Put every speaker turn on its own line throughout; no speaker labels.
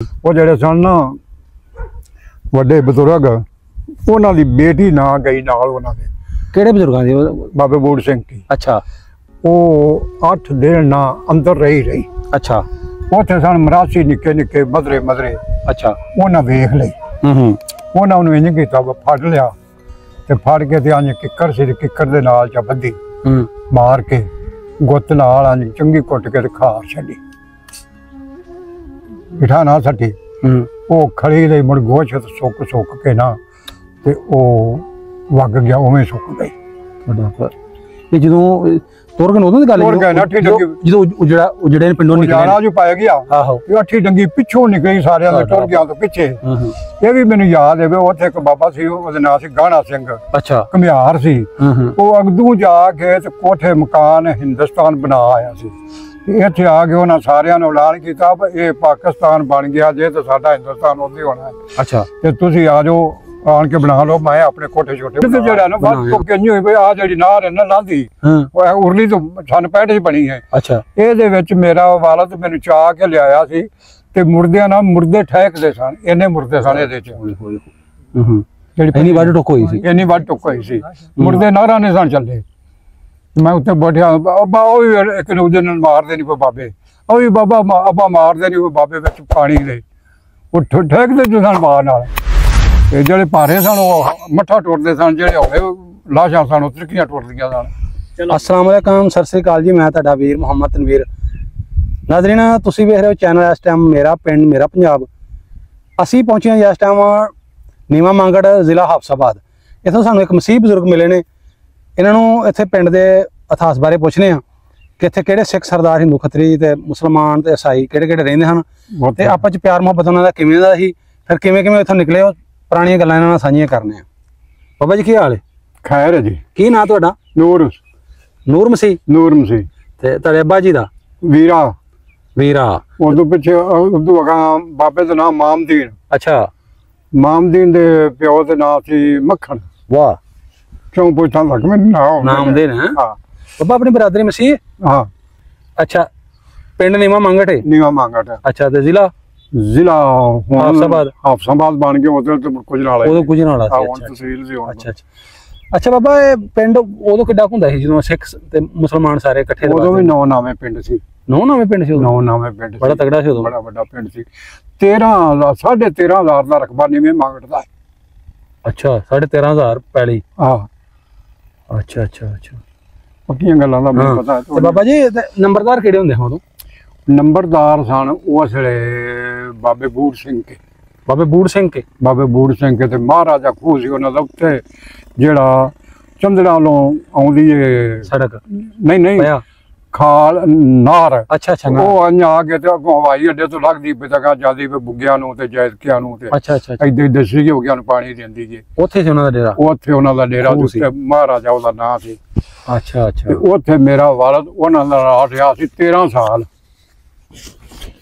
ਉਹ ਜਿਹੜੇ ਸਨ ਨਾ ਵੱਡੇ ਬਜ਼ੁਰਗ, ਉਹਨਾਂ ਦੀ ਬੇਟੀ ਨਾ ਗਈ ਨਾਲ ਉਹਨਾਂ ਦੇ।
ਕਿਹੜੇ ਬਜ਼ੁਰਗਾਂ ਦੀ?
ਬਾਬੇ ਬੂੜ ਸਿੰਘ ਦੀ।
ਅੱਛਾ।
ਉਹ 8 ਦਿਨ ਨਾ ਅੰਦਰ ਰਹੀ।
ਅੱਛਾ।
ਉੱਥੇ ਸਨ ਮਰਾਸੀ ਨਿੱਕੇ ਨਿੱਕੇ ਮਧਰੇ। ਅੱਛਾ। ਉਹਨਾਂ ਵੇਖ ਲਈ। ਉਹਨਾਂ ਨੂੰ ਇੰਜ ਕੀਤਾ, ਫੜ ਲਿਆ ਤੇ ਫੜ ਕੇ ਤੇ ਅੰਜ ਕਿੱਕਰ ਸੀ, ਕਿੱਕਰ ਦੇ ਨਾਲ ਚ ਬੱਧੀ ਮਾਰ ਕੇ ਗੁੱਤ ਨਾਲ ਅੰਜ ਚੰਗੀ ਕੁੱਟ ਕੇ ਖਾਰ ਛੱਡੀ, ਬਿਠਾ ਨਾ ਛੱਡੀ। ਉਹ ਖੜੀ ਦੇ ਮੁੜ ਗੋਸ਼ ਸੁੱਕ ਕੇ ਨਾ ਤੇ ਉਹ ਵਗ ਗਿਆ, ਉਵੇਂ ਸੁੱਕ ਗਈ।
ਇਹ ਜਦੋਂ ਤੁਰ ਗਏ ਉਦੋਂ ਦੀ ਗੱਲ ਹੈ? ਜਦੋਂ ਉਜੜੇ ਪਿੰਡੋਂ ਨਿਕਲਿਆ
ਜੋ ਪਾਇਆ ਗਿਆ। ਆਹੋ। ਅੱਠੀ ਡੰਗੀ ਪਿੱਛੋਂ ਨਿਕਲੀ ਸਾਰਿਆਂ ਦੇ, ਟੁਰ ਗਿਆ ਤੋਂ ਪਿੱਛੇ। ਇਹ ਵੀ ਮੈਨੂੰ ਯਾਦ ਹੈ, ਉੱਥੇ ਇੱਕ ਬਾਬਾ ਸੀ, ਉਹਦੇ ਨਾਂ ਸੀ ਗਾਣਾ ਸਿੰਘ। ਅੱਛਾ। ਘੁਮਿਆਰ ਸੀ। ਉਹ ਅਗਦੂ ਜਾ ਕੇ ਤੇ ਕੋਠੇ ਮਕਾਨ ਹਿੰਦੁਸਤਾਨ ਬਣਾ ਆਇਆ ਸੀ। ਇੱਥੇ ਆ ਕੇ ਉਹਨਾਂ ਸਾਰਿਆਂ ਨੂੰ ਐਲਾਨ ਕੀਤਾ ਇਹ ਪਾਕਿਸਤਾਨ ਬਣ ਗਿਆ ਜੇ ਤੇ ਸਾਡਾ ਹਿੰਦੁਸਤਾਨ ਉੱਥੇ ਹੋਣਾ ਹੈ। ਅੱਛਾ। ਤੇ ਤੁਸੀਂ ਆ ਜਾਓ, ਆਣ ਕੇ ਬਣਾ ਲਓ। ਮੈਂ ਆਪਣੇ ਕੋਠੇ ਛੋਟੇ ਜਿਹੜਾ ਨਾ ਬਸ ਤੋਂ ਕਿੰਨੀ ਹੋਈ ਆ ਜਿਹੜੀ ਨਾਰ ਹੈ ਨਾ ਲਾਂਦੀ, ਉਹ ਉਰਲੀ ਤੋਂ ਸਨ 65 ਚ ਬਣੀ ਹੈ। ਅੱਛਾ। ਇਹਦੇ ਵਿੱਚ ਮੇਰਾ ਵਾਲਦ ਮੈਨੂੰ ਚਾਹ ਕੇ ਲਿਆਇਆ ਸੀ ਤੇ ਮੁਰਦਿਆਂ ਨਾਲ ਮੁਰਦੇ ਠਹਿਕਦੇ ਸਨ, ਇੰਨੇ ਮੁਰਦੇ ਸਨ ਇਹਦੇ ਚ। ਇੰਨੀ ਵੱਡ ਟੁੱਕ ਹੋਈ ਸੀ, ਮੁਰਦੇ ਨਾਰਾਂ ਨੇ ਸਨ ਚੱਲੇ। ਮੈਂ ਉੱਥੇ ਬੈਠਿਆ, ਉਹ ਵੀ ਇੱਕ ਦੂਜੇ ਨੂੰ ਮਾਰਦੇ ਨਹੀਂ ਕੋਈ ਬਾਬੇ, ਉਹ ਵੀ ਬਾਬਾ ਅੱਬਾ ਮਾਰਦੇ ਨਹੀਂ ਕੋਈ ਬਾਬੇ ਵਿੱਚ ਪਾਣੀ ਦੇ, ਉਹ ਠਹਿਕਦੇ ਜੋ ਸਨ ਮਾਰ ਨਾਲ। ਤੇ ਜਿਹੜੇ ਭਾਰੇ ਸਨ ਉਹ ਮੱਠਾ ਟੁੱਟਦੇ ਸਨ, ਜਿਹੜੇ ਹੋਵੇ ਲਾਸ਼ਾਂ ਸਨ ਉਹ ਤਿਰਕੀਆਂ ਟੁੱਟਦੀਆਂ ਸਨ।
अस्सलाम वालेकुम, सत श्री अकाल जी। मैं तुहाडा वीर मुहम्मद तनवीर। नाज़रीन, तुसीं वेख रहे हो चैनल इस टाइम मेरा पिंड मेरा पंजाब। असीं पहुंचे हैं इस टाइम नीवा मांगड़, जिला हाफसाबाद। इत्थों सानूं एक मसीह बजुर्ग मिले ने। इन्हां नूं इत्थे पिंड दे इतिहास बारे पुछने आ कि इत्थे किहड़े सिख सरदार, हिंदू खत्री ते मुसलमान ते ईसाई किहड़े रहिंदे हन, ते आपस च प्यार मुहब्बत उन्हां दा किवें दा सी, फिर किवें इत्थों निकले। पुरानियां गल्लां इन्हां नाल साझीआं करने आ। बाबा जी की हाल है?
खैर है जी। की
नाम तुहाडा? नूर मसीह। ते तुहाडे अब्बा जी दा? वीरा।
उदों पिछे उदों अगां बाबे दा नाम मामदीन।
अच्छा।
मामदीन दे प्यो दे नाम सी मक्खन। वाह। क्यों पूछता लग मैं
नामदीन है? हां। बाबा अपनी बरादरी मसीह? हां। अच्छा। पिंड नीवा मांगट है? नीवा मांगट है। अच्छा। ते जिला हाफसाबाद बन गया उधर तो कुछ नाल है। कुछ नाल है। तहसील से। अच्छा। अच्छा बाबा, ये पिंड उदों किड्डा हुंदा सी जदों सिख ते मुसलमान सारे इकट्ठे? उदों भी 9 नामे पिंड सी। 9 नामे पिंड सी? 9 नामे पिंड सी। बड़ा तगड़ा सी उदों? बड़ा बड़ा पिंड सी। 13,000 13,500 दा रकबा नीवे मांगदा। अच्छा। 13,500 पैली? हां। अच्छा। पक्कियां गल्लां दा मैनूं पता है। ते बाबा जी नंबरदार किहड़े हुंदे उदों? नंबरदार सन उस वेले बाबे बूड़ सिंह के। बाबे बूड़ सिंह के ते महाराजा खूह सी उन्हां दा उत्थे, जेड़ा चंदड़ा वालों आउंदी है सड़क। नहीं खाल नार। अच्छा। वो अंज आ के ते अगों हवाई अड्डे तो लगदी पे तक जादी पे बुग्गियां नूं ते जैदकियां नूं ते। अच्छा। इधर दसी के हो गया पानी देंदी जे। उत्थे सी उन्हां दा डेरा? उत्थे उन्हां दा डेरा जिथे महाराजा ओदा नाम सी। अच्छा। उत्थे मेरा वालद उन्हां दा रहा सी 13 साल।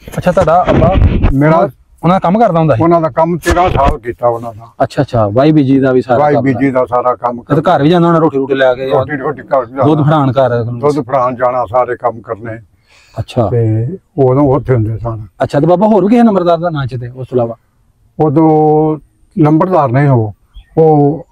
अच्छा। तुहाडा अब्बा मेरा उन्हां काम करदा हुंदा सी? उन्हां दा काम 13 साल कीता उन्हां दा। अच्छा। वाई बीजी दा भी सारा? वाई बीजी दा सारा काम। ते घर भी जांदा होना रोटी ले के? रोटी घर दूध फड़ाण जाना, सारे काम करने। अच्छा। ते उदों उत्थे हुंदे सन। अच्छा। ते बाबा होर भी किसे नंबरदार दा नां च ते उस तो इलावा? उदों नंबरदार नहीं वो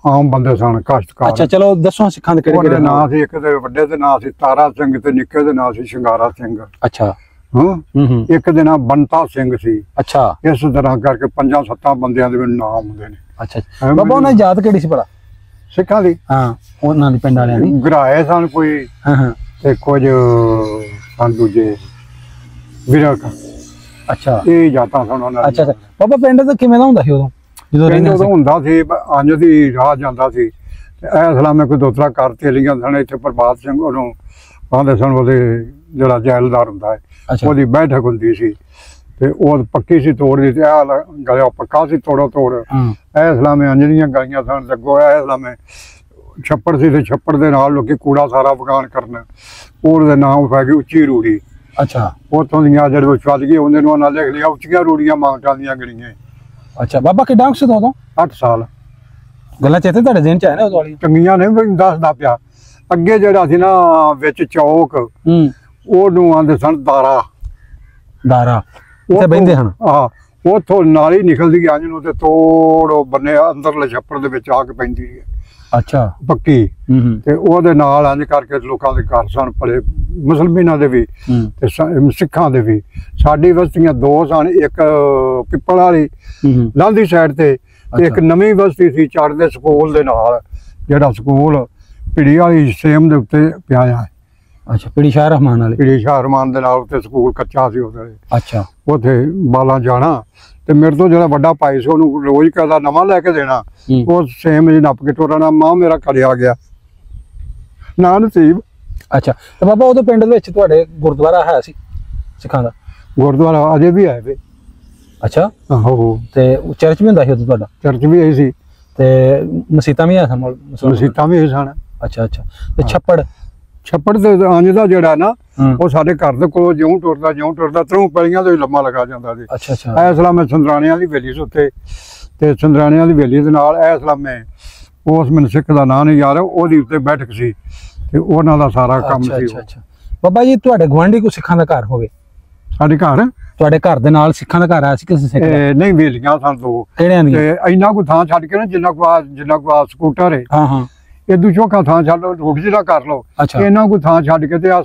आम बंदे सन, काश्तकार। अच्छा। चलो दसो सिखां दे किहड़े नां सी? एक दे वड्डे दे नां सी तारा सिंह ते निक्के दे नां सी शंगारा सिंह। अच्छा। एक दे नाम बनता सिंह सी। अच्छा। इस तरह करके 5-7 बंदियां दे नाम हुंदे ने। अच्छा। बाबा उन्हां जात किहड़ी सी भला? सिखां दी? हां। उन्हां दी पिंड वालियां दी घराए सन कोई। ते कुछ सन दूजे विरक। अच्छा। ये जातां सन उन्हां। अच्छा। बाबा पिंड ते किवें दा हुंदा सी उदों जदों रहंदे सी? हुंदा सी अंज दी राह जांदा सी। इस लामे कोई 2-3 घर तेलियां सन। इत्थे प्रभात सिंह उदों आंदे सन ओहदे जेड़ा जैलदार हुंदा है, ओहदी बैठक हुंदी सी ते ओह पक्की सी तोड़ दी ते गलिया पक्का सी तोड़। इस लामे अंजलियां गलियां सन लगो। इस लामे छप्पड़ सी ते छप्पड़ दे नाल लोकी कूड़ा सारा बगान करन। ओहदे नाम पै गई उच्ची रूड़ी। अच्छा। उत्थों दियां जेह्ड़े चल गए उन्हें उन्हां लिख लिया उच्चियां रूड़ियां मांगटां दियां गलियां। अच्छा। बाबा किड्डा सी उदों? 8 साल। गल्लां चेते तुहाडे दिन च है ना उदों वाली? चंगियां ने दसदा पिया। अगे जेड़ा सी ना विच चौक ओनू आंदे सन दारा। उत्थे बहिंदे हन। हां।
ਉੱਥੋਂ ਨਾਲੀ ਨਿਕਲਦੀ ਆ ਜਿਹਨੂੰ ਤੇ ਤੋੜ ਬੰਨੇ ਅੰਦਰਲੇ ਛੱਪੜ ਦੇ ਵਿੱਚ ਆ ਕੇ ਪੈਂਦੀ ਹੈ।
ਅੱਛਾ
ਪੱਕੀ। ਤੇ ਉਹਦੇ ਨਾਲ ਇੰਜ ਕਰਕੇ ਲੋਕਾਂ ਦੇ ਘਰ ਸਨ ਪਲੇ, ਮੁਸਲਮਾਨਾਂ ਦੇ ਵੀ ਤੇ ਸਿੱਖਾਂ ਦੇ ਵੀ। ਸਾਡੀ ਬਸਤੀਆਂ ਦੋ ਸਨ, ਇੱਕ ਪਿੱਪਲ ਵਾਲੀ ਲਾਂਦੀ ਸਾਈਡ ਤੇ ਇੱਕ ਨਵੀਂ ਬਸਤੀ ਸੀ ਚੜ੍ਹਦੇ ਸਕੂਲ ਦੇ ਨਾਲ, ਜਿਹੜਾ ਸਕੂਲ ਪਿੜੀ ਵਾਲੀ ਸੇਮ ਦੇ ਉੱਤੇ ਪਿਆ ਹੈ।
ਅੱਛਾ, ਪਿੜੀ ਸ਼ਾਹ ਰਹਿਮਾਨ ਵਾਲੇ,
ਪਿੜੀ ਸ਼ਾਹ ਰਹਿਮਾਨ ਦੇ ਨਾਲ ਉੱਤੇ ਸਕੂਲ ਕੱਚਾ ਸੀ ਉਹਦੇ।
ਅੱਛਾ,
ਉੱਥੇ ਬਾਲਾਂ ਜਾਣਾ ਤੇ ਮੇਰੇ ਤੋਂ ਜਿਹੜਾ ਵੱਡਾ ਭਾਈ ਸੀ ਉਹਨੂੰ ਰੋਜ਼ ਕਹਦਾ ਨਵਾਂ ਲੈ ਕੇ ਦੇਣਾ, ਉਹ ਸੇਮ ਜੀ ਨੱਪ ਕੇ ਟੋਰਨਾ, ਮਾਂ ਮੇਰਾ ਘਰੇ ਆ ਗਿਆ ਨਾ ਨਸੀਬ।
ਅੱਛਾ, ਤੇ ਬਾਬਾ ਉਦੋਂ ਪਿੰਡ ਦੇ ਵਿੱਚ ਤੁਹਾਡੇ ਗੁਰਦੁਆਰਾ ਹੈ ਸੀ ਸਿੱਖਾਂ ਦਾ?
ਗੁਰਦੁਆਰਾ ਅਜੇ ਵੀ ਹੈ ਵੇ।
ਅੱਛਾ,
ਆਹੋ।
ਤੇ ਚਰਚ ਵੀ ਹੁੰਦਾ ਸੀ ਉਦੋਂ ਤੁਹਾਡਾ?
ਚਰਚ ਵੀ ਆਈ ਸੀ
ਤੇ ਮਸੀਤਾਂ ਵੀ ਆ ਸਨ?
ਮਸੀਤਾਂ ਵੀ ਸਨ।
ਅੱਛਾ ਅੱਛਾ, ਤੇ ਛੱਪੜ?
ਛੱਪੜ ਤੇ ਅੰਜ ਦਾ ਜਿਹੜਾ ਨਾ ਉਹ ਸਾਡੇ ਘਰ ਦੇ ਕੋਲ ਜਿਉਂ ਟੁਰਦਾ ਤਰੋਂ ਪਲੀਆਂ ਤੋਂ ਹੀ ਲੰਮਾ ਲਗਾ ਜਾਂਦਾ ਸੀ।
ਅੱਛਾ ਅੱਛਾ।
ਇਸ ਮੈਂ ਸੰਦਰਾਣਿਆਂ ਦੀ ਹਵੇਲੀ ਉੱਤੇ, ਤੇ ਸੰਦਰਾਣਿਆਂ ਦੀ ਹਵੇਲੀ ਦੇ ਨਾਲ ਇਸ ਮੈਂ ਉਸ ਮੈਨੂੰ ਸਿੱਖ ਦਾ ਨਾਂ ਨਹੀਂ ਯਾਰ, ਉਹਦੀ ਉੱਤੇ ਬੈਠਕ ਸੀ ਤੇ ਉਹਨਾਂ ਦਾ ਸਾਰਾ ਕੰਮ ਸੀ।
ਅੱਛਾ ਅੱਛਾ। ਬਾਬਾ ਜੀ ਤੁਹਾਡੇ ਗੁਆਂਢੀ ਕੋਈ ਸਿੱਖਾਂ ਦਾ ਘਰ ਹੋਵੇ?
ਸਾਡੇ ਘਰ,
ਤੁਹਾਡੇ ਘਰ ਦੇ ਨਾਲ ਸਿੱਖਾਂ ਦਾ ਘਰ ਆਇਆ ਸੀ ਕਿਸੇ ਸਿੱਖ ਦਾ?
ਨਹੀਂ, ਹਵੇਲੀਆਂ ਸਨ ਦੋ।
ਕਿਹੜਿਆਂ ਦੀਆਂ?
ਤੇ ਇੰਨਾ ਕੋ ਥਾਂ ਛੱਡ ਕੇ ਨਾ ਜਿੰਨਾ ਕੋ ਸਕੂਟਰ ਹੈ,
ਹਾਂ ਹਾਂ,
ਇਹ ਦੂਜੋਂ ਥਾਂ ਛੱਡ ਲਓ, ਰੋਟੀ ਜਿਹੜਾ ਕਰ ਲਓ, ਇਹਨਾਂ ਕੋ ਥਾਂ ਛੱਡ ਕੇ ਤੇ ਆ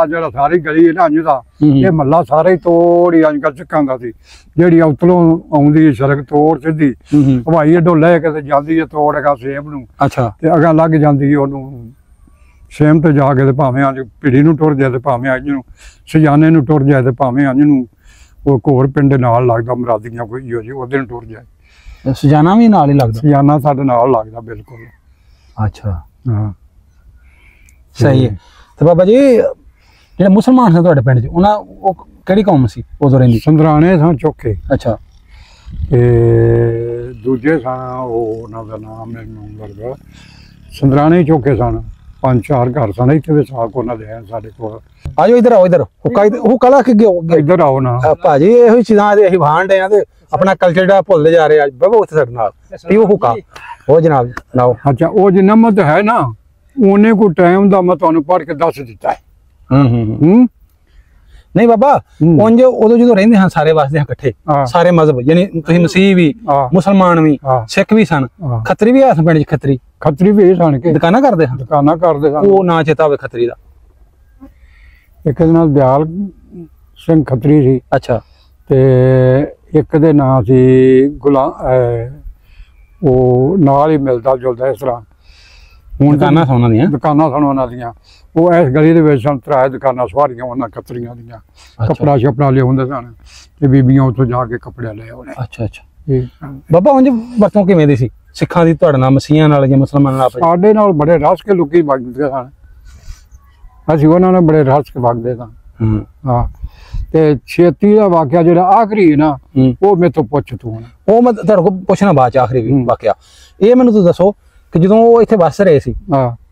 ਜਿਹੜਾ ਸਾਰੀ ਗਲੀ ਹੈ ਨਾ ਅੰਜ ਦਾ, ਇਹ ਮੱਲਾ ਸਾਰਾ ਹੀ ਤੋੜ ਹੀ ਅੱਜ ਕੱਲ੍ਹ ਸਿੱਖਾਂ ਦਾ ਸੀ। ਜਿਹੜੀ ਉਤਲੋਂ ਆਉਂਦੀ ਸੜਕ ਤੋੜ ਸਿੱਧੀ ਹਵਾਈ ਅੱਡੋਂ ਲੈ ਕੇ ਤੇ ਜਾਂਦੀ ਹੈ ਤੋੜ ਹੈਗਾ ਸੇਮ ਨੂੰ।
ਅੱਛਾ,
ਤੇ ਅਗਾ ਲੱਗ ਜਾਂਦੀ ਹੈ ਉਹਨੂੰ ਸੇਮ ਤੇ ਜਾ ਕੇ ਤੇ ਭਾਵੇਂ ਅੱਜ ਪਿੜੀ ਨੂੰ ਟੁਰ ਜਾਏ ਤੇ ਭਾਵੇਂ ਅੱਜ ਨੂੰ ਸਜਾਨੇ ਨੂੰ ਟੁਰ ਜਾਏ ਤੇ ਭਾਵੇਂ ਅੱਜ ਨੂੰ ਉਹ ਘੋਰ ਪਿੰਡ ਦੇ ਨਾਲ ਲੱਗਦਾ ਮਰਾਦੀਆਂ ਕੋਈ ਹੋ ਜੇ ਉਹਦੇ ਨੂੰ ਟੁਰ ਜਾਏ।
ਸਜਾਨਾ ਵੀ ਨਾਲ ਹੀ ਲੱਗਦਾ? ਸਜਾਨਾ
ਸਾਡੇ ਨਾਲ ਲੱਗਦਾ ਬਿਲਕੁਲ।
ਅੱਛਾ
ਹਾਂ,
ਸਹੀ ਹੈ। ਤੇ ਬਾਬਾ ਜੀ ਜਿਹੜੇ ਮੁਸਲਮਾਨ ਸਨ ਤੁਹਾਡੇ ਪਿੰਡ 'ਚ, ਉਹ ਕਿਹੜੀ ਕੌਮ ਸੀ ਉਦੋਂ ਰਹਿੰਦੀ?
ਸੰਦਰਾਣੇ ਸਨ ਚੋਕੇ।
ਅੱਛਾ,
ਤੇ ਦੂਜੇ ਸਨ ਉਹ ਉਹਨਾਂ ਦਾ ਨਾਮ ਮੈਨੂੰ ਲੱਗਦਾ ਸੰਦਰਾਣੇ ਚੋਕੇ ਸਨ। 5-4 ਘਰ ਸਨ ਇੱਥੇ ਵੀ ਸਾਕ ਉਹਨਾਂ ਦੇ ਸਾਡੇ ਕੋਲ।
ਆਜੋ ਇੱਧਰ ਆਓ, ਇੱਧਰ ਹੁੱਕਾ ਲਾ ਕੇ
ਇੱਧਰ ਆਓ ਨਾ
ਭਾਜੀ, ਇਹੋ ਚੀਜ਼ਾਂ ਦੇ ਅਸੀਂ ਵਾਂਢ ਆ ਤੇ ਆਪਣਾ ਕਲਚਰ ਜਿਹੜਾ ਭੁੱਲਦੇ ਜਾ ਰਹੇ ਅੱਜ ਬਾਬਾ ਉੱਥੇ ਸਾਡੇ ਨਾਲ ਪੀਓ ਹੁੱਕਾ। ਉਹ ਜਨਾਬ ਲਾਓ।
ਅੱਛਾ, ਉਹ ਜਿੰਨਾ ਮਤ ਹੈ ਨਾ ਉਹਨੇ ਕੋ ਟਾਈਮ ਦਾ ਮੈਂ ਤੁਹਾਨੂੰ ਪੜ੍ਹ ਕੇ ਦੱਸ ਦਿੱਤਾ ਹੈ।
ਨਹੀਂ ਬਾਬਾ, ਉਂਝ ਉਦੋਂ ਜਦੋਂ ਰਹਿੰਦੇ ਹਾਂ ਸਾਰੇ ਵਸਦੇ ਹਾਂ ਇਕੱਠੇ, ਸਾਰੇ ਮਜ਼ਹਬ, ਯਾਨੀ ਤੁਸੀਂ ਮਸੀਹ ਵੀ, ਮੁਸਲਮਾਨ ਵੀ, ਸਿੱਖ ਵੀ ਸਨ, ਖੱਤਰੀ ਵੀ ਆ ਪਿੰਡ 'ਚ? ਖੱਤਰੀ ਵੀ ਸਨ ਕੇ ਦੁਕਾਨਾਂ ਕਰਦੇ ਹਨ? ਦੁਕਾਨਾਂ ਕਰਦੇ ਸਨ। ਉਹ ਨਾਂ ਚੇਤਾ ਹੋਵੇ ਖੱਤਰੀ ਦਾ?
ਇੱਕ ਦੇ ਨਾਲ ਦਿਆਲ ਸਿੰਘ ਖੱਤਰੀ ਸੀ।
ਅੱਛਾ।
ਤੇ ਇੱਕ ਦੇ ਨਾਂ ਸੀ ਗੁਲਾਮ, ਉਹ ਨਾਲ ਹੀ ਮਿਲਦਾ ਜੁਲਦਾ ਇਸ ਤਰ੍ਹਾਂ।
ਹੁਣ ਦੁਕਾਨਾਂ ਸਨ
ਉਹਨਾਂ ਦੀਆਂ। ਉਹ ਇਸ ਗਲੀ ਦੇ ਵਿੱਚ ਸਨ ਤਰਾਏ ਦੁਕਾਨਾਂ ਸਵਾਰੀਆਂ ਉਹਨਾਂ ਖੱਤਰੀਆਂ ਦੀਆਂ। ਕੱਪੜਾ ਛਪੜਾ ਲਿਆਉਂਦੇ ਸਨ ਤੇ ਬੀਬੀਆਂ ਉੱਥੋਂ ਜਾ ਕੇ ਕੱਪੜੇ ਲੈ ਆਉਣੇ।
ਅੱਛਾ ਅੱਛਾ। ਬਾਬਾ ਉਂਝ ਵਰਤੋਂ ਕਿਵੇਂ ਦੀ ਸੀ ਸਿੱਖਾਂ ਦੀ ਤੁਹਾਡੇ ਨਾਲ, ਮਸੀਹਾਂ ਨਾਲ ਜਾਂ ਮੁਸਲਮਾਨਾਂ ਨਾਲ?
ਸਾਡੇ ਨਾਲ ਬੜੇ ਰਸ ਕੇ ਲੋਕੀ ਵਗਦੇ ਸਨ, ਅਸੀਂ ਉਹਨਾਂ ਨਾਲ ਬੜੇ ਰਸ ਕੇ ਵਗਦੇ ਸਨ। ਹਾਂ, ਤੇ ਛੇਤੀ ਦਾ ਵਾਕਿਆ ਜਿਹੜਾ ਆਖਰੀ ਹੈ ਨਾ ਉਹ ਮੇਰੇ ਤੋਂ ਪੁੱਛ ਤੂੰ।
ਉਹ ਮੈਂ ਤੁਹਾਡੇ ਕੋਲ ਪੁੱਛਣਾ ਬਾਅਦ ਚ, ਆਖਰੀ ਵੀ ਵਾਕਿਆ ਇਹ ਮੈਨੂੰ ਤੁਸੀਂ ਦੱਸੋ ਕਿ ਜਦੋਂ ਉਹ ਇੱਥੇ ਵੱਸ ਰਹੇ ਸੀ,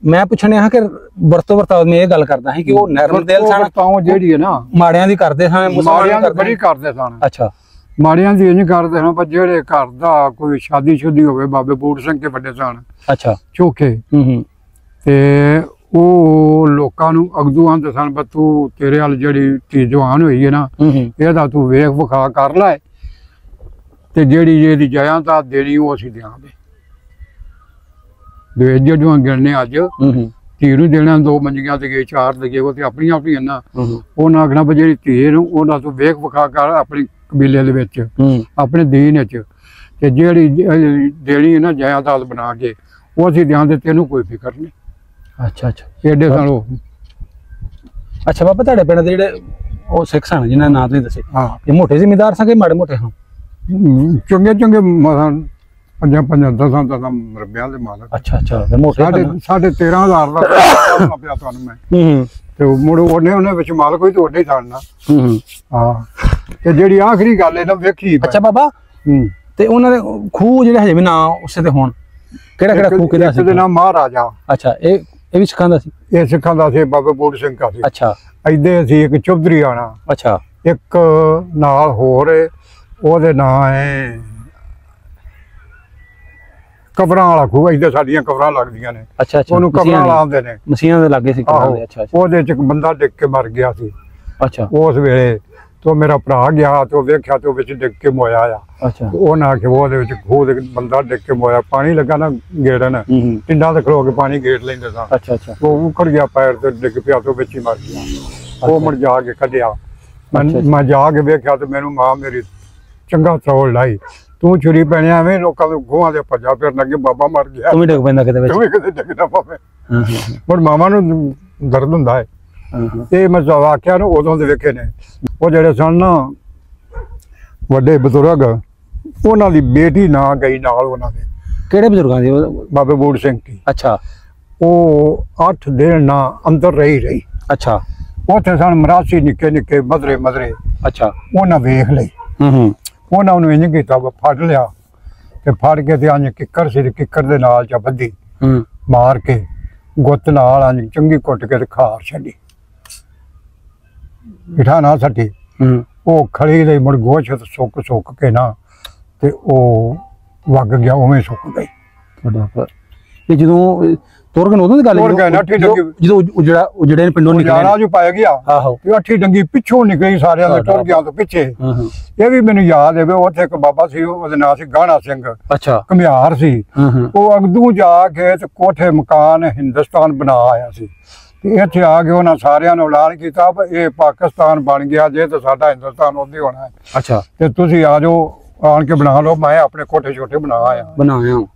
ਮੈਂ ਪੁੱਛਣੇ ਹਾਂ ਕਿ ਵਰਤੋਂ ਵਰਤਾਓ ਮੈਂ ਇਹ ਗੱਲ ਕਰਦਾ ਸੀ ਕਿ ਉਹ ਨਰਮ ਦਿਲ ਸਨ,
ਜਿਹੜੀ ਹੈ ਨਾ
ਮਾੜਿਆਂ ਦੀ ਕਰਦੇ ਸਨ,
ਮਾੜਿਆਂ ਦੀ ਬੜੀ ਕਰਦੇ ਸਨ।
ਅੱਛਾ,
ਮਾੜਿਆਂ ਦੀ ਇੰਝ ਕਰਦੇ ਸਨ, ਪਰ ਜਿਹੜੇ ਘਰ ਦਾ ਕੋਈ ਸ਼ਾਦੀ ਸ਼ੁਦੀ ਹੋਵੇ, ਬਾਬੇ ਬੂਟ ਸਿੰਘ ਕੇ ਵੱਡੇ ਸਨ। ਅੱਛਾ, ਚੋਖੇ। ਤੇ ਉਹ ਲੋਕਾਂ ਨੂੰ ਅਗਦੂ ਆਂਦੇ ਸਨ ਪਰ ਤੂੰ ਤੇਰੇ ਵੱਲ ਜਿਹੜੀ ਧੀ ਜਵਾਨ ਹੋਈ ਹੈ ਨਾ ਇਹਦਾ ਤੂੰ ਵੇਖ ਵਿਖਾ ਕਰ ਲੈ, ਤੇ ਜਿਹੜੀ ਇਹਦੀ ਜਾਇਦਾਦ ਦੇਣੀ ਉਹ ਅਸੀਂ ਦਿਆਂਗੇ। ਦਵੇਜ ਜਿਹੜੀਆਂ ਗਿਣਨੇ ਅੱਜ ਧੀ ਨੂੰ ਦੇਣਾ 2 ਮੰਜੀਆਂ ਤੇ ਗਏ 4 ਤੇ ਗਏ, ਉਹ ਤੇ ਆਪਣੀਆਂ ਆਪਣੀਆਂ ਨਾ। ਉਹਨਾਂ ਆਖਣਾ ਵੀ ਜਿਹੜੀ ਧੀ ਨੂੰ ਉਹਨਾਂ ਤੂੰ ਵੇਖ ਵਿਖਾ ਕਰ ਆਪਣੀ ਕਬੀਲੇ ਦੇ ਵਿੱਚ, ਆਪਣੇ ਦੀਨ ਵਿੱਚ, ਤੇ ਜਿਹੜੀ ਦੇਣੀ ਹੈ ਨਾ ਜਾਇਦਾਦ ਬਣਾ ਕੇ ਉਹ ਅਸੀਂ ਦਿਆਂਗੇ, ਤੈਨੂੰ ਕੋਈ ਫਿਕਰ ਨਹੀਂ। ਅੱਛਾ ਅੱਛਾ, ਏਡੇ ਸਨ ਉਹ। ਅੱਛਾ ਬਾਬਾ, ਤੁਹਾਡੇ ਪਿੰਡ ਦੇ ਜਿਹੜੇ ਉਹ ਸਿੱਖ ਸਨ ਜਿਹਨਾਂ ਨਾਂ ਤੁਸੀਂ ਦੱਸੇ, ਇਹ ਮੋਟੇ ਜ਼ਿਮੀਂਦਾਰ ਸਨ ਕਿ ਮਾੜੇ ਮੋਟੇ ਹਨ? ਚੰਗੇ ਚੰਗੇ 5-10 ਮਰਬਿਆਂ ਦੇ ਮਾਲਕ। ਅੱਛਾ ਅੱਛਾ, ਸਾਢੇ 13,000 ਦਾ ਪਿਆ ਤੁਹਾਨੂੰ ਮੈਂ। ਤੇ ਮੁੜ ਉਹਨੇ ਵਿੱਚ ਮਾਲਕ ਹੋਈ ਤੇ ਉਹਨੇ ਹੀ ਛੱਡਣਾ। ਹਾਂ, ਤੇ ਜਿਹੜੀ ਆਖਰੀ ਗੱਲ ਹੈ ਨਾ ਵੇਖੀ। ਅੱਛਾ ਬਾਬਾ, ਤੇ ਉਹਨਾਂ ਦੇ ਖੂਹ ਜਿਹੜੇ ਹਜੇ ਵੀ ਨਾਂ ਉਸੇ ਤੇ ਹੋਣ, ਕਿਹੜਾ ਖੂਹ ਕਿਹੜਾ ਸੀ? ਇਹਦੇ ਨਾਮ ਮਹਾਰਾਜਾ। ਅੱਛਾ, ਇਹ ਵੀ ਸਿੱਖਾਂ ਦਾ ਸੀ? ਇਹ ਸਿੱਖਾਂ ਦਾ ਸੀ, ਬਾਬੇ ਬੂਟ ਸਿੰਘ ਦਾ ਸੀ। ਅੱਛਾ, ਏਦੇ ਸੀ ਇੱਕ ਚੌਧਰੀ ਆਣਾ। ਅੱਛਾ, ਇੱਕ ਨਾਲ ਹੋਰ ਉਹਦੇ ਨਾਂ ਹੈ ਕਬਰਾਂ ਵਾਲਾ ਖੂਹ। ਇੱਧਰ ਸਾਡੀਆਂ ਕਬਰਾਂ ਲੱਗਦੀਆਂ ਨੇ। ਅੱਛਾ ਅੱਛਾ, ਉਹਨੂੰ ਕਬਰਾਂ ਵਾਲਾ ਆਉਂਦੇ ਨੇ, ਮਸੀਹਾਂ ਦੇ ਲਾਗੇ ਸੀ ਕਬਰਾਂ ਦੇ। ਅੱਛਾ, ਉਹਦੇ ਚ ਇੱਕ ਬੰਦਾ ਡਿੱਗ ਕੇ ਮਰ ਗਿਆ ਸੀ। ਅੱਛਾ, ਉਸ ਵੇਲੇ तो मेरा भरा गया तो वेख्या तो विच डिग के मोया आ।
अच्छा
उन्हें आखे वो खूह दे बंदा डिग के मोया, पानी लगा ना गेड़न, टिंडा ते खलो के पानी गेड़ लेंदे सन।
अच्छा अच्छा
वो उखड़ गया पैर ते डिग पिया तो विच ही मर गया। वो मुड़ जाके कढिया, मैं जाके वेख्या तो मैनू मां मेरी चंगा तौड़ लाई, तू छुरी पैने एवें लोकां दे खूहां दे भज्जा फिरन लगे, बाबा मर गया,
तू भी डिग पैंदा किते विच,
तू भी किते डिगदा पवे। मुड़ मामा नू दर्द हुंदा है। ये मैं वाकिया ना उदों दे वेखे ने। वो जेड़े सन ना वड्डे बजुर्ग, उन्हां दी बेटी ना गई नाल उन्हां दे।
किहड़े बजुर्गां दी?
बाबे बूढ़ सिंह की।
अच्छा
वो 8 दिन ना अंदर रही। अच्छा उत्थे सन मरासी निक्के निक्के मदरे मदरे। अच्छा उन्हां वेख लई, उन्हां नूं इंज कीता फड़ लिया ते फड़ के ते अंज किक्कर सी, किक्कर दे नाल च बद्धी मार के गुत्त नाल अंज चंगी कुट के ते खार छड्डी, बिठा ना सटी। वो खड़ी रही, मुड़ गोश सुक सुक के ना ते ओ वग गया, उवें सुक गई।
जदों तुरगन उदों दी गल जदों उजड़े पिंडों
निकला जो पाया गया, अठी डंगी पिछों निकली सारियां दे टुर गया तो पिछे। ये भी मैनूं याद है, उत्थे एक बाबा सी, ओहदा नाम सी गाणा सिंह। अच्छा घमियार सी। वो अगदू जाके ते कोठे मकान हिंदुस्तान बना आया सी। इत्थे आके उन्हां सारियां नूं ऐलान कीता ये पाकिस्तान बन गया जे ते साडा हिंदुस्तान उद्दे होना है। अच्छा ते तुसीं आ जाओ, आन के बना लो, मैं अपने कोठे छोटे बनाया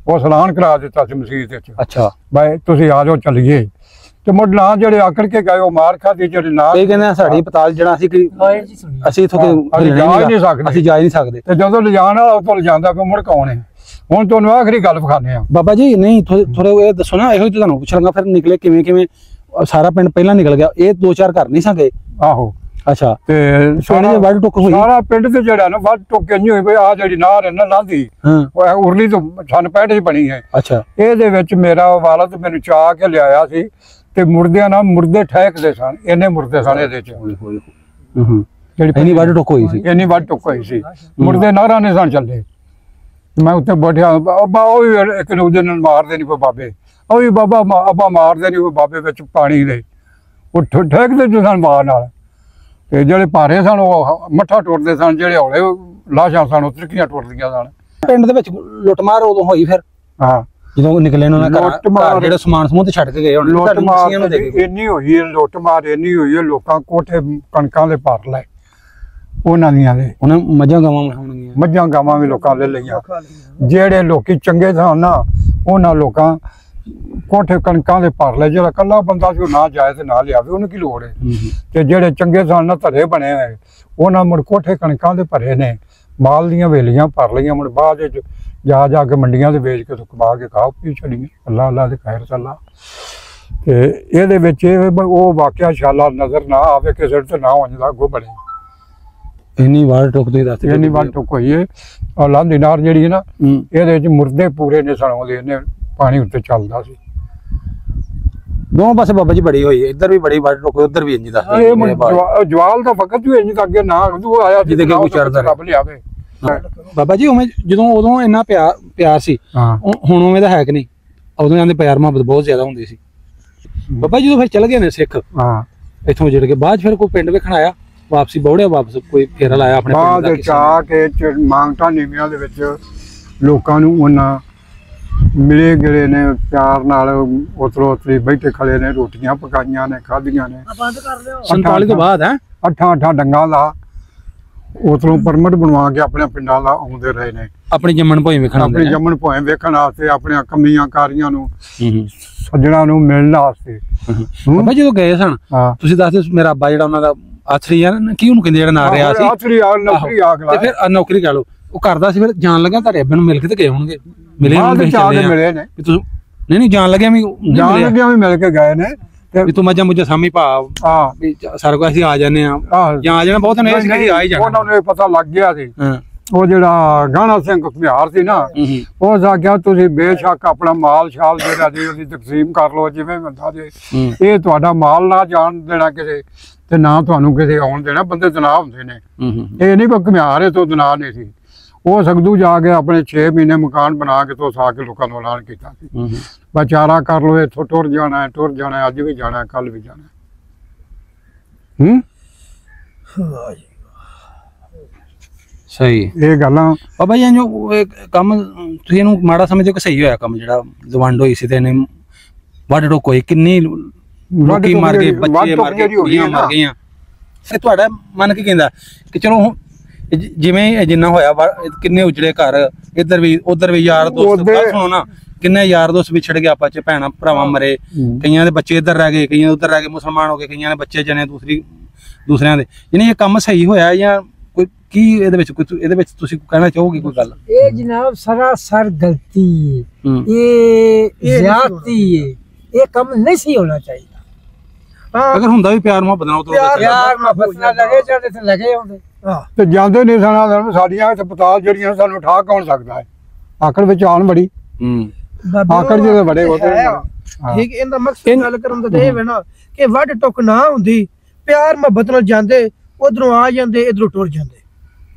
वो सलान करा दिता सी मसीत विच। अच्छा भाई तुसीं आ जाओ चलीए। ते मुड़ ना जेड़े आकड़ के गए वो मार खादी, जेड़े ना
कहंदे साडी पताल जड़ा असीं इथों जा नहीं सकदे।
ते जदों ले जाण वाला उतों ले जांदा कोई मुड़ कौन है। हुण तुहानूं आखरी गल विखाने आ बाबा जी। नहीं थोड़े ये दसो ना, इहो तुहानूं पुछांगा फिर निकले किवें किवें सारा पिंड पहला निकल गया, ये 2-4 घर नहीं सके। आहो अच्छा ते वड टुक होई सारा पिंड ते जेड़ा ना वड टुक नहीं होई। आ जेड़ी नार है ना लांदी ओ उरली तो सन 65 च बनी है। अच्छा ਇਹਦੇ ਵਿੱਚ ਮੇਰਾ ਵਾਲਦ ਮੈਨੂੰ ਚਾਹ ਕੇ ਲਿਆਇਆ ਸੀ ਤੇ ਮੁਰਦਿਆਂ ਨਾਲ ਮੁਰਦੇ ਠਹਿਕਦੇ ਸਨ, ਇੰਨੇ ਮੁਰਦੇ ਸਨ ਇਹਦੇ ਚ। ਜਿਹੜੀ ਇੰਨੀ ਵਡ ਟੁਕ ਹੋਈ ਸੀ, ਇੰਨੀ ਵਡ ਟੁਕ ਹੋਈ ਸੀ, ਮੁਰਦੇ ਨਾਰਾਂ ਨੇ ਸਨ ਚੱਲੇ। ਮੈਂ ਉੱਤੇ ਬੈਠਿਆ, ਉਹ ਵੀ ਇੱਕ ਦੂਜੇ ਨਾਲ ਮਾਰਦੇ ਨਹੀਂ ਕੋਈ ਬਾਬੇ, ਉਹ ਵੀ ਬਾਬਾ ਆਪਾਂ ਮਾਰਦੇ ਨਹੀਂ ਕੋਈ ਬਾਬੇ ਵਿੱਚ ਪਾਣੀ ਦੇ, ਉਹ ਠਹਿਕਦੇ ਜੋ ਸਨ ਮਾਰ ਨਾਲ। ਤੇ ਜਿਹੜੇ ਭਾਰੇ ਸਨ ਉਹ ਮੱਠਾ ਟੁੱਟਦੇ ਸਨ, ਜਿਹੜੇ ਹੌਲੇ ਲਾਸ਼ਾਂ ਸਨ ਉਹ ਤਿਰਕੀਆਂ ਟੁੱਟਦੀਆਂ ਸਨ। ਪਿੰਡ ਦੇ ਵਿੱਚ ਲੁੱਟਮਾਰ ਉਦੋਂ ਹੋਈ ਫਿਰ? ਹਾਂ ਜਦੋਂ ਨਿਕਲੇ ਉਹਨਾਂ ਨੇ ਘਰ ਜਿਹੜਾ ਸਮਾਨ ਸਮੂਹ ਤੇ ਛੱਡ ਕੇ ਗਏ, ਹੁਣ ਲੁੱਟਮਾਰ ਇੰਨੀ ਹੋਈ ਹੈ, ਲੁੱਟਮਾਰ ਇੰਨੀ ਹੋਈ ਹੈ, ਲੋਕਾਂ ਕੋਠੇ ਕਣਕਾਂ ਦੇ ਭਰ ਲਏ ਉਹਨਾਂ ਦੀਆਂ ਦੇ। ਉਹਨਾਂ ਮੱਝਾਂ ਗਾਵਾਂ ਹੋਣਗੀਆਂ, ਮੱਝਾਂ ਗਾਵਾਂ ਵੀ ਲੋਕਾਂ ਲੈ ਲਈਆਂ। ਜਿਹੜੇ ਲੋਕੀ ਚੰਗੇ ਸਨ ਨਾ ਉਹਨਾਂ ਲੋਕਾਂ ਕੋਠੇ ਕਣਕਾਂ ਦੇ ਭਰ ਲਏ। ਜਿਹੜਾ ਕੱਲਾ ਬੰਦਾ ਸੀ ਉਹ ਨਾ ਜਾਏ ਤੇ ਨਾ ਲਿਆਵੇ, ਉਹਨੂੰ ਕੀ ਲੋੜ ਹੈ। ਤੇ ਜਿਹੜੇ ਚੰਗੇ ਸਨ ਨਾ ਧਰੇ ਬਣੇ ਹੋਏ, ਉਹਨਾਂ ਮੁੜ ਕੋਠੇ ਕਣਕਾਂ ਦੇ ਭਰੇ ਨੇ, ਮਾਲ ਦੀਆਂ ਵੇਲੀਆਂ ਭਰ ਲਈਆਂ। ਮੁੜ ਬਾਅਦ ਵਿੱਚ ਜਾ ਜਾ ਕੇ ਮੰਡੀਆਂ ਦੇ ਵੇਚ ਕੇ ਕਮਾ ਕੇ ਖਾ ਪੀ ਛੜੀਆਂ। ਅੱਲਾ ਅੱਲਾ ਦੇ ਖੈਰ ਚੱਲਾ। ਤੇ ਇਹਦੇ ਵਿੱਚ ਉਹ ਵਾਕਿਆ ਸ਼ਾਲਾ ਨਜ਼ਰ ਨਾ ਆਵੇ ਕਿਸੇ ਤੇ ਨਾ ਹੋ ਜਾਂਦਾ ਅੱਗੋਂ ਬਣੇ। ਇੰਨੀ ਵਾਰ ਟੁੱਕਦੇ ਦੱਸ, ਇੰਨੀ ਵਾਰ ਟੁੱਕ ਹੋਈ ਹੈ। ਔਰ ਲਾਂਦੀ ਨਾਰ ਜਿਹੜੀ ਹੈ ਨਾ, ਇਹਦੇ ਵਿੱਚ ਮੁਰਦੇ ਪੂਰੇ ਨੇ ਸਣਾਉਂਦੇ ਨੇ, ਪਾਣੀ ਉੱਤੇ ਚੱਲਦਾ ਸੀ। दोनों पासे बाबा जी बड़ी हुई है, इधर भी बड़ी बात टोक, उधर भी इंज दा जवाल दा फकत भी इंज अगे ना वो आया जिदे के कोई चढ़दा रब लियावे। बाबा जी उमें जदों उदों इन्ना प्यार सी, हुण उमें दा है कि नहीं? उदों आंदे प्यार मोहब्बत बहुत ज्यादा हुंदी सी। बाबा जी फिर चल गए ने सिख, हां इथों जिड़ के बाद फिर कोई पिंड वेखण आया, वापसी बौड़िया वापस कोई फेरा लाया अपने पिंड दा? चाह के मांगटा नीमियां दे विच लोकां नूं उन्हां मिले गिले ने, प्यार नाल उतरो उतरी बैठे खड़े ने, रोटियां पकाइयां ने, खादियां ने। 47 तो बाद है 8 डंगा ला उतरों परमिट बनवा के अपने पिंडां ला आउंदे रहे ने, अपनी जम्मन भोई वेखण, अपनी जम्मन भोई वेखण वास्ते, अपने कमियां कारियां नूं सज्जणा नूं मिलण वास्ते। बाबा जी गए सन, तुसीं दसदे मेरा अब्बा जेड़ा उन्हां दा आथरी है ना, की उहनूं कहंदे जेड़ा नाम रिया सी, आथरी आ नौकरी आख ला, ते फिर नौकरी कह लो ਉਹ ਕਰਦਾ ਸੀ। ਫਿਰ ਜਾਣ ਲੱਗਾ ਤੁਹਾਡੇ ਅੱਬੇ ਨੂੰ ਮਿਲ ਕੇ ਤੇ ਗਏ ਹੋਣਗੇ? ਮਿਲੇ ਮਿਲੇ ਨੇ ਨਹੀਂ ਜਾਣ ਲੱਗਿਆ ਵੀ ਮਿਲ ਕੇ ਗਏ ਨੇ। ਵੀ ਤੂੰ ਮੱਝਾਂ ਮੁੱਝਾਂ ਸਾਮੀ ਭਾ ਸਾਰਾ ਕੁਝ ਅਸੀਂ ਆ ਜਾਂਦੇ ਆ, ਜਾਂ ਆ ਜਾਣਾ ਬਹੁਤ ਨੇ ਆ ਹੀ ਜਾਣਾ। ਉਹਨਾਂ ਨੂੰ ਇਹ ਪਤਾ ਲੱਗ ਗਿਆ ਸੀ। ਉਹ ਜਿਹੜਾ ਗਾਣਾ ਸਿੰਘ ਘੁਮਿਆਰ ਸੀ ਨਾ, ਉਹ ਆਖਿਆ ਤੁਸੀਂ ਬੇਸ਼ੱਕ ਆਪਣਾ ਮਾਲ ਸ਼ਾਲ ਜਿਹੜਾ ਜੀ ਉਹਦੀ ਤਕਸੀਮ ਕਰ ਲਓ ਜਿਵੇਂ ਬੰਦਾ ਜੇ, ਇਹ ਤੁਹਾਡਾ ਮਾਲ ਨਾ ਜਾਣ ਦੇਣਾ ਕਿਸੇ ਤੇ ਨਾ ਤੁਹਾਨੂੰ ਕਿਸੇ ਆਉਣ ਦੇਣਾ। ਬੰਦੇ ਤਨਾਹ ਹੁੰਦੇ ਨੇ, ਇਹ ਨਹੀਂ ਕੋਈ ਘੁਮਿਆਰ ਤੋਂ ਤਨਾਹ ਨਹੀਂ ਸੀ। ਉਹ ਸਗਦੂ ਜਾ ਕੇ ਆਪਣੇ 6 ਮਹੀਨੇ ਮਕਾਨ ਬਣਾ ਕੇ ਤੋਂ ਸਾ ਕੇ ਲੋਕਾਂ ਨੂੰ ਐਲਾਨ ਕੀਤਾ ਸੀ ਵਿਚਾਰਾ ਕਰ ਲੋ, ਇੱਥੋਂ ਟੁਰ ਜਾਣਾ, ਅੱਜ ਵੀ ਜਾਣਾ, ਕੱਲ ਵੀ ਜਾਣਾ।
ਸਹੀ
ਇਹ ਗੱਲਾਂ
ਬਾਬਾ ਜੀ ਜੋ ਕੰਮ ਤੁਸੀਂ ਇਹਨੂੰ ਮਾੜਾ ਸਮਝਦੇ ਹੋ ਕਿ ਸਹੀ ਹੋਇਆ ਕੰਮ ਜਿਹੜਾ ਵੰਡ ਹੋਈ ਸੀ ਤੇ ਇਹਨੇ ਵੱਢ ਟੋਕ ਹੋਈ, ਕਿੰਨੀ ਲੋਕੀ ਮਰ ਗਏ, ਬੱਚੇ ਮਰ ਗਏ, ਕੁੜੀਆਂ ਮਰ ਗਈਆਂ, ਫਿਰ ਤੁਹਾਡਾ ਮਨ ਕੀ ਕਹਿੰਦਾ ਕਿ ਚਲੋ ਜਿਵੇਂ ਜਿੰਨਾ ਹੋਇਆ ਕਿੰਨੇ ਉਜੜੇ ਘਰ, ਇੱਧਰ ਵੀ ਉੱਧਰ ਵੀ, ਯਾਰ ਦੋਸਤ ਸੁਣੋ ਨਾ, ਕਿੰਨੇ ਯਾਰ ਦੋਸਤ ਵਿਛੜ ਗਏ ਆਪਸ ਚ, ਭੈਣਾਂ ਭਰਾਵਾਂ ਮਰੇ, ਕਈਆਂ ਦੇ ਬੱਚੇ ਇੱਧਰ ਰਹਿ ਗਏ, ਕਈਆਂ ਉੱਧਰ ਰਹਿ ਗਏ, ਮੁਸਲਮਾਨ ਹੋ ਗਏ, ਕਈਆਂ ਦੇ ਬੱਚੇ ਜਣੇ ਦੂਸਰਿਆਂ ਦੇ। ਯਾਨੀ ਇਹ ਕੰਮ ਸਹੀ ਹੋਇਆ ਜਾਂ ਕੋਈ ਕੀ ਇਹਦੇ ਵਿੱਚ ਤੁਸੀਂ ਕਹਿਣਾ ਚਾਹੋਗੇ ਕੋਈ ਗੱਲ?
ਇਹ ਜਨਾਬ ਸਰਾਸਰ ਗਲਤੀ ਹੈ, ਇਹ ਜ਼ਿਆਦਤੀ ਹੈ, ਇਹ ਕੰਮ ਨਹੀਂ ਸੀ ਹੋਣਾ ਚਾਹੀਦਾ।
ਅਗਰ ਹੁੰਦਾ ਵੀ ਪਿਆਰ ਮੁਹੱਬਤ ਨਾਲ,
ਪਿਆਰ ਮੁਹੱਬਤ ਨਾਲ ਲਗੇ ਜਾਂਦੇ ਤੇ ਲਗੇ ਹੁੰਦੇ
ਤੇ ਜਾਂਦੇ ਨਹੀਂ ਸਾਡਾ ਸਾਡੀਆਂ ਹਸਪਤਾਲ ਜਿਹੜੀਆਂ ਸਾਨੂੰ ਠਾ ਕੌਣ ਸਕਦਾ ਹੈ, ਆਖਰ ਵਿੱਚ ਆਉਣ ਬੜੀ ਆਖਰ ਜਿਹੜੇ ਬੜੇ ਹੋਤੇ
ਠੀਕ। ਇਹਦਾ ਮਕਸਦ ਗੱਲ ਕਰਨ ਦਾ ਇਹ ਹੈ ਨਾ ਕਿ ਵੱਢ ਟੁੱਕ ਨਾ ਹੁੰਦੀ, ਪਿਆਰ ਮੁਹੱਬਤ ਨਾਲ ਜਾਂਦੇ, ਉਧਰੋਂ ਆ ਜਾਂਦੇ, ਇਧਰੋਂ ਟੁਰ ਜਾਂਦੇ,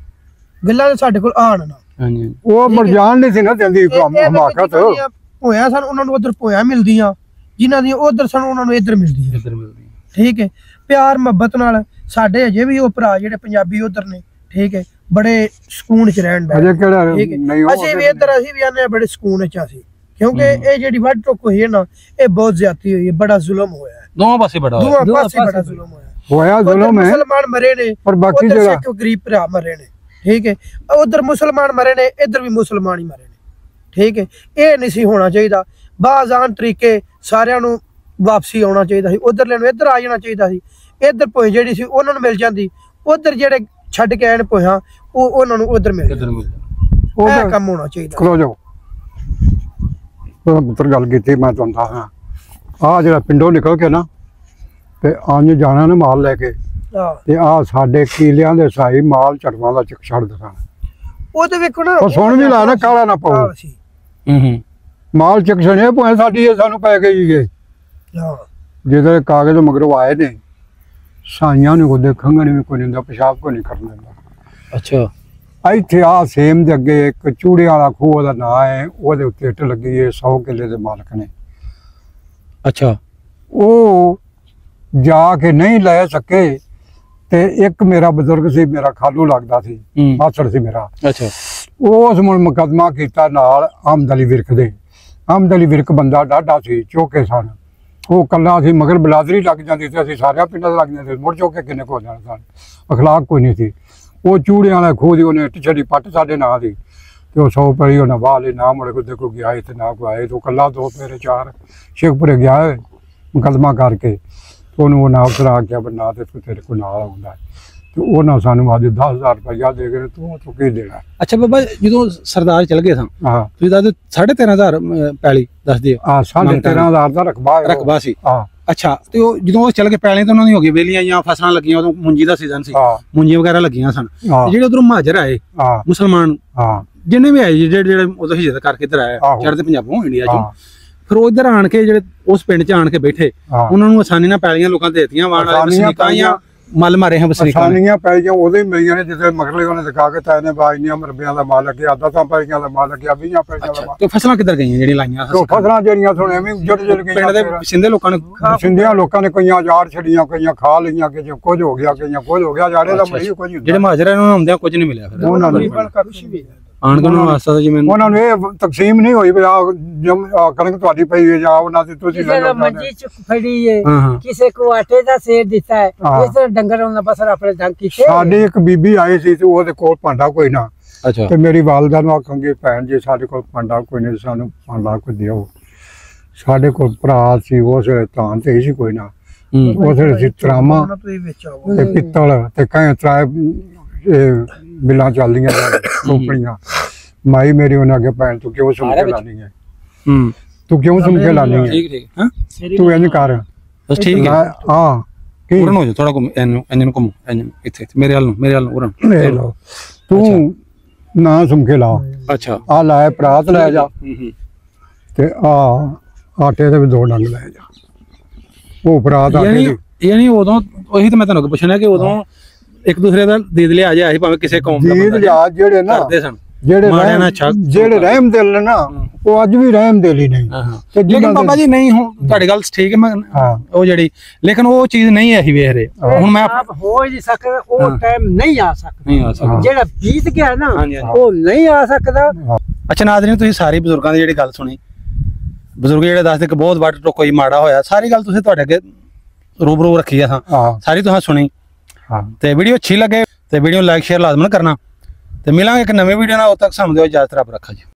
ਗੱਲਾਂ ਸਾਡੇ ਕੋਲ ਆਣ ਨਾ।
ਉਹ ਮਰਜਾਨ ਨਹੀਂ ਸੀ ਨਾ ਦਿੰਦੀ ਹਮਾਕਤ
ਹੋਇਆ ਸਾਨੂੰ, ਉਹਨਾਂ ਨੂੰ ਉਧਰ ਭੋਇਆ ਮਿਲਦੀਆਂ, ਜਿਨ੍ਹਾਂ ਦੀ ਉਧਰ ਸਾਨੂੰ ਉਹਨਾਂ ਨੂੰ ਇੱਧਰ ਮਿਲਦੀਆਂ। ਠੀਕ ਹੈ, ਪਿਆਰ ਮੁਹੱਬਤ ਨਾਲ ਸਾਡੇ ਅਜੇ ਵੀ ਉਹ ਭਰਾ ਜਿਹੜੇ ਪੰਜਾਬੀ ਉਧਰ ਨੇ, ਠੀਕ ਹੈ, ਬੜੇ ਸਕੂਨ ਚ ਰਹਿਣ ਦਾ। ਅਸੀਂ ਵੀ ਇੱਧਰ ਅਸੀਂ ਵੀ ਆਨੇ ਬੜੇ ਸਕੂਨ ਚ ਅਸੀਂ, ਕਿਉਂਕਿ ਇਹ ਜਿਹੜੀ ਵੱਢ ਟੁੱਕ ਹੋਈ ਹੈ ਨਾ, ਇਹ ਬਹੁਤ ਜ਼ਿਆਦਤੀ ਹੋਈ ਹੈ, ਬੜਾ ਜ਼ੁਲਮ ਹੋਇਆ ਹੈ,
ਦੋਵਾਂ ਪਾਸੇ ਬੜਾ
ਜ਼ੁਲਮ
ਹੋਇਆ ਜ਼ੁਲਮ ਹੈ।
ਮੁਸਲਮਾਨ ਮਰੇ ਨੇ
ਪਰ ਬਾਕੀ ਜਿਹੜਾ
ਗਰੀਬ ਭਰਾ ਮਰੇ ਨੇ, ਠੀਕ ਹੈ, ਉਧਰ ਮੁਸਲਮਾਨ ਮਰੇ ਨੇ, ਇੱਧਰ ਵੀ ਮੁਸਲਮਾਨ ਹੀ ਮਰੇ ਨੇ, ਠੀਕ ਹੈ। ਇਹ ਨਹੀਂ ਸੀ ਹੋਣਾ ਚਾਹੀਦਾ, ਬਾਜ਼ਾਨ ਤਰੀਕੇ ਸਾਰਿਆਂ ਨੂੰ ਵਾਪਸੀ ਆਉਣਾ ਚਾਹੀਦਾ ਸੀ, ਉਧਰ ਲੈਣ ਇੱਧਰ ਆ ਜਾਣਾ ਚਾਹੀਦਾ ਸੀ, ਇੱਧਰ ਭੋਏ ਜਿਹੜੀ ਸੀ ਉਹਨਾਂ ਨੂੰ ਮਿਲ ਜਾਂਦੀ, ਉਧਰ ਜਿਹੜੇ ਛੱਡ ਕੇ ਆਏ ਭੋਇਆ ਉਹਨਾਂ ਨੂੰ ਉਧਰ ਮਿਲ ਜਾਂਦੀ। ਉਹ ਕੰਮ ਹੋਣਾ ਚਾਹੀਦਾ।
ਖਲੋ ਜਾਓ, ਪੁੱਤਰ ਗੱਲ ਕੀਤੀ ਮੈਂ ਤੁਹਾਨੂੰ ਦੱਸਾਂ, ਆਹ ਜਿਹੜਾ ਪਿੰਡੋਂ ਨਿਕਲ ਕੇ ਨਾ ਤੇ ਆਂਝ ਜਾਣਾ ਨਾ ਮਾਲ ਲੈ ਕੇ, ਤੇ ਆਹ ਸਾਡੇ ਕੀਲਿਆਂ ਦੇ ਸਾਈ ਮਾਲ ਝੜਵਾਂ ਦਾ ਛੱਡ ਦਿੱਤਾ।
ਉਹ ਤੇ ਵੇਖੋ ਨਾ,
ਉਹ ਸੁਣ ਵੀ ਲਾ ਨਾ, ਕਾਲਾ ਨਾ ਪਾਓ, ਮਾਲ ਚਕਸ਼ਣੇ ਭਾਵੇਂ ਸਾਡੀ ਇਹ ਸਾਨੂੰ ਪੈ ਗਈ ਗਏ ਜਿਹਦੇ ਕਾਗਜ਼ ਮਗਰੋਂ ਆਏ ਨੇ, ਸਾਈਆਂ ਨੂੰ ਉਹਦੇ ਖੰਗਣ ਵੀ ਕੋਈ ਨਹੀਂ ਹੁੰਦਾ, ਪਿਸ਼ਾਬ ਕੋਈ ਨਹੀਂ ਕਰਨ ਦਿੰਦਾ।
ਅੱਛਾ,
ਇੱਥੇ ਆ ਸੇਮ ਦੇ ਅੱਗੇ ਇੱਕ ਚੂੜੇ ਵਾਲਾ ਖੂਹ ਦਾ ਨਾਂ ਹੈ, ਉਹਦੇ ਉੱਤੇ ਇੱਟ ਲੱਗੀ ਹੈ, 100 ਕਿੱਲੇ ਦੇ ਮਾਲਕ ਨੇ।
ਅੱਛਾ,
ਉਹ ਜਾ ਕੇ ਨਹੀਂ ਲੈ ਸਕੇ, ਤੇ ਇੱਕ ਮੇਰਾ ਬਜ਼ੁਰਗ ਸੀ, ਮੇਰਾ ਖਾਲੂ ਲੱਗਦਾ ਸੀ, ਮਾਸੜ ਸੀ ਮੇਰਾ।
ਅੱਛਾ,
ਉਸ ਮੁਕੱਦਮਾ ਕੀਤਾ ਨਾਲ ਅਹਿਮਦ ਅਲੀ ਵਿਰਕ ਦੇ। ਅਹਿਮਦ ਅਲੀ ਵਿਰਕ ਬੰਦਾ ਡਾਢਾ ਸੀ, ਚੌਕੇ ਸਨ, ਉਹ ਕੱਲਾ ਸੀ, ਮਗਰ ਬਲਾਦਰੀ ਲੱਗ ਜਾਂਦੀ ਸੀ, ਅਸੀਂ ਸਾਰਿਆਂ ਪਿੰਡਾਂ ਲੱਗ ਜਾਂਦੇ ਸੀ, ਮੁੜ ਚੌਕੇ ਕਿੰਨੇ ਕੋ ਜਾਣਾ ਸਨ, ਅਖਲਾਕ ਕੋਈ ਨਹੀਂ ਸੀ। ਉਹ ਚੂੜਿਆਂ ਵਾਲਾ ਖੂਹ ਦੀ ਉਹਨੇ ਇੱਟ ਛੱਡੀ ਪੱਟ ਸਾਡੇ ਨਾਂ ਦੀ, ਤੇ ਉਹ 100 ਪਈ ਉਹਨਾਂ ਵਾਹ ਲਈ, ਨਾ ਮੁੜ ਕੇ ਦੇਖੋ ਗਿਆ ਤੇ ਨਾ ਕੋਈ ਆਏ, ਤੋਂ ਕੱਲਾ 2 ਫੇਰੇ 4 ਸ਼ੇਖਪੁਰੇ ਗਿਆ ਮੁਕੱਦਮਾ ਕਰਕੇ, ਉਹਨੂੰ ਉਹ ਨਾਲ ਕਰਾ ਕੇ ਬਣਾ ਤੇ ਤੇਰੇ ਕੋਲ ਨਾਲ ਆਉਂਦਾ, ਤੇ ਉਹਨਾਂ ਸਾਨੂੰ ਅੱਜ 10,000 ਰੁਪਇਆ ਦੇ ਕੇ ਤੂੰ ਕੀ ਦੇਣਾ।
ਅੱਛਾ ਬਾਬਾ, ਜਦੋਂ ਸਰਦਾਰ ਚਲ ਗਏ ਸਾਂ,
ਹਾਂ,
ਤੁਸੀਂ ਦੱਸਦੇ 13,500 ਪੈਲੀ ਦੱਸਦੇ
ਆ, 13,500 ਦਾ ਰਕਬਾ
ਸੀ। ਅੱਛਾ, ਤੇ ਉਹ ਜਦੋਂ ਉਹ ਚਲ ਗਏ ਪੈਲੀ ਤਾਂ ਉਹਨਾਂ ਦੀ ਹੋ ਗਈ ਵੇਲੀਆਂ ਜਾਂ ਫਸਲਾਂ ਲੱਗੀਆਂ, ਉਦੋਂ ਮੁੰਜੀ ਦਾ ਸੀਜ਼ਨ ਸੀ, ਮੁੰਜੀ ਵਗੈਰਾ ਲੱਗੀਆਂ ਸਨ। ਜਿਹੜੇ ਉਧਰੋਂ ਮਹਾਜਰ ਆਏ ਮੁਸਲਮਾਨ, ਜਿੰਨੇ ਵੀ ਆਏ ਜਿਹੜੇ ਉਦੋਂ ਹਿਜਰਤ ਕਰਕੇ ਇੱਧਰ ਆਏ ਚੜ੍ਹਦੇ ਪੰਜਾਬੋਂ ਇੰਡੀਆ ਚੋਂ, ਫਿਰ ਉਹ ਇੱਧਰ ਆਣ ਕੇ ਜਿਹੜੇ ਉਸ ਪਿੰਡ ਚ ਆਣ ਕੇ ਬੈਠੇ, ਉਹਨਾਂ ਨੂੰ ਆਸਾਨੀ ਨਾਲ ਪੈਲੀਆਂ ਲੋਕਾਂ ਦੇ ਦਿੱਤੀਆਂ, ਵਾਣ ਵਾਲੇ ਵਸਨੀਕਾਂ ਜਾਂ ਮਲ ਮਾਰੇ ਹਨ ਵਸਨੀਕਾਂ ਨੇ।
ਪੈਲੀਆਂ ਉਦੋਂ ਹੀ ਮਿਲੀਆਂ ਨੇ ਜਿੱਥੇ ਮਗਰਲੇ ਉਹਨੇ ਦਿਖਾ ਕੇ ਤਾਏ ਨੇ ਬਾ ਇੰਨੀਆਂ ਰੁਪਈਆਂ ਦਾ ਮਾਲ ਲੱਗਿਆ, 10 ਪੈਲੀਆਂ ਦਾ ਮਾਲ ਲੱਗਿਆ, 20 ਪੈਲੀਆਂ ਦਾ ਮਾਲ।
ਤੇ ਫਸਲਾਂ ਕਿੱਧਰ ਗਈਆਂ ਜਿਹੜੀਆਂ ਲਾਈਆਂ?
ਫਸਲਾਂ ਜਿਹੜੀਆਂ ਥੋੜੇ ਐਵੇਂ ਜੁੜ ਗਈਆਂ,
ਪਿੰਡ ਦੇ ਸਿੰਧੇ ਲੋਕਾਂ ਨੇ,
ਸਿੰਧਿਆਂ ਲੋਕਾਂ ਨੇ ਕਈਆਂ ਜਾੜ ਛੜੀਆਂ, ਕਈਆਂ ਖਾ ਲਈਆਂ, ਕਿ ਕੁਝ ਹੋ ਗਿਆ, ਕਈਆਂ ਕੁਝ ਹੋ ਗਿਆ, ਜਾੜੇ ਦਾ ਮਰੀ ਕੁਝ।
ਜਿਹੜੇ ਮਹਾਜਰ ਇਹਨਾਂ ਨੂੰ ਆਉਂਦਿਆਂ ਕੁਝ ਨਹੀਂ ਮਿਲਿਆ, ਫਿਰ
ਉਹਨਾਂ ਨੂੰ
ਆਣ ਕੇ ਉਹਨਾਂ ਵਾਸਤਾ ਜਿਵੇਂ
ਉਹਨਾਂ ਨੂੰ ਇਹ ਤਕਸੀਮ ਨਹੀਂ ਹੋਈ ਵੀ ਕਣਕ ਤੁਹਾਡੀ ਪਈ ਹੈ ਜਾਂ ਉਹਨਾਂ ਦੀ ਤੁਸੀਂ
ਮੰਜੀ ਚ ਫੜੀ ਹੈ, ਕਿਸੇ ਕੋ ਆਟੇ ਦਾ ਸੇਰ ਦਿੱਤਾ ਹੈ, ਇਸ ਤਰ੍ਹਾਂ ਡੰਗਰ ਉਹਨਾਂ ਬਸ ਆਪਣੇ ਡੰਗ ਕੀਤੇ।
ਸਾਡੀ ਇੱਕ ਬੀਬੀ ਆਈ ਸੀ ਤੇ ਉਹਦੇ ਕੋਲ ਭਾਂਡਾ ਕੋਈ ਨਾ,
ਅੱਛਾ,
ਤੇ ਮੇਰੀ ਵਾਲਦਾ ਨੂੰ ਆਖਾਂਗੇ ਭੈਣ ਜੀ ਸਾਡੇ ਕੋਲ ਭਾਂਡਾ ਕੋਈ ਨਹੀਂ, ਸਾਨੂੰ ਭਾਂਡਾ ਕੋਈ ਦਿਓ। ਸਾਡੇ ਕੋਲ ਭਰਾ ਸੀ, ਉਸ ਵੇਲੇ ਤਾਂ ਤੇ ਸੀ ਕੋਈ ਨਾ, ਉਸ ਵੇਲੇ ਸੀ ਤਰਾਮਾ ਤੇ ਪਿੱਤਲ ਤੇ ਕਈ ਤਰਾਏ ਬਿੱਲਾਂ ਚੱਲਦੀਆਂ ਕੋਪੜੀਆਂ। ਮਾਈ ਮੇਰੀ ਉਹਨਾਂ ਅੱਗੇ ਭੈਣ ਤੂੰ ਕਿਉਂ ਸੁਣ ਕੇ ਲਾਣੀ ਹੈ, ਤੂੰ ਕਿਉਂ ਸੁਣ ਕੇ ਲਾਣੀ ਹੈ, ਤੂੰ ਇੰਝ ਕਰ
ਬਸ ਠੀਕ ਹੈ।
ਹਾਂ,
ਉਰਨ ਹੋ ਜਾ ਥੋੜਾ ਘੁੰਮ, ਇੰਜ ਨੂੰ ਘੁੰਮ, ਇੰਜ ਇੱਥੇ ਮੇਰੇ ਵੱਲ ਨੂੰ ਉਰਨ
ਤੂੰ ਨਾ ਸੁਣ ਕੇ ਲਾ।
ਅੱਛਾ,
ਆ ਲਾਏ ਪਰਾਤ ਲੈ ਜਾ, ਤੇ ਆ ਆਟੇ ਦੇ ਵੀ 2 ਡੰਗ ਲੈ ਜਾ। ਉਹ ਪਰਾਤ
ਯਾਨੀ ਉਦੋਂ ਉਹੀ ਤਾਂ ਮੈਂ ਤੁਹਾਨੂੰ ਪੁੱਛਣਾ ਕਿ ਉਦੋਂ ਇੱਕ ਦੂਸਰੇ ਦਾ ਦੀਦ ਲਿਆ ਜਾ, ਭਾਵੇਂ ਕਿਸੇ ਕੌਮ ਦਾ
ਜਿਹੜੇ ਨਾ
ਕਰਦੇ ਸਨ,
ਜਿਹੜੇ ਰਹਿਮ ਦਿਲ ਨਾ ਉਹ ਅੱਜ ਵੀ ਰਹਿਮ ਦੇ ਲਈ ਨਹੀਂ।
ਤੇ ਲੇਕਿਨ ਬਾਬਾ ਜੀ ਨਹੀਂ ਹੁਣ ਤੁਹਾਡੀ ਗੱਲ ਠੀਕ ਹੈ, ਮੈਂ ਉਹ ਜਿਹੜੀ ਲੇਕਿਨ ਉਹ ਚੀਜ਼ ਨਹੀਂ ਅਸੀਂ ਵੇਖ ਰਹੇ ਹੁਣ। ਮੈਂ
ਹੋ ਹੀ ਨਹੀਂ ਸਕਦਾ, ਉਹ ਟਾਈਮ ਨਹੀਂ ਆ ਸਕਦਾ ਜਿਹੜਾ ਬੀਤ ਗਿਆ ਨਾ, ਉਹ ਨਹੀਂ ਆ ਸਕਦਾ।
ਅੱਛਾ ਨਾਜ਼ਰੀਨ, ਤੁਸੀਂ ਸਾਰੀ ਬਜ਼ੁਰਗਾਂ ਦੀ ਜਿਹੜੀ ਗੱਲ ਸੁਣੀ, ਬਜ਼ੁਰਗ ਜਿਹੜੇ ਦੱਸਦੇ ਕਿ ਬਹੁਤ ਵੱਟ ਤੋਂ ਕੋਈ ਮਾੜਾ ਹੋਇਆ, ਸਾਰੀ ਗੱਲ ਤੁਸੀਂ ਤੁਹਾਡੇ ਅੱਗੇ ਰੂਬਰੂ ਰੱਖੀ ਆ, ਸਾਰੀ ਤੁਸੀਂ ਸੁਣੀ। ਤੇ ਵੀਡੀਓ ਅੱਛੀ ਲੱਗੇ ਤੇ ਵੀਡੀਓ ਲਾਈਕ ਸ਼ੇਅਰ ਲਾਜ਼ਮਨ ਕਰਨਾ, ਤੇ ਮਿਲਾਂਗੇ ਇੱਕ ਨਵੇਂ ਵੀਡੀਓ ਨਾਲ। ਉਦੋਂ ਤੱਕ ਸਾਨੂੰ ਦਿਓ ਇਜਾਜ਼ਤ, ਰੱਬ ਰੱਖਾ ਜੀ।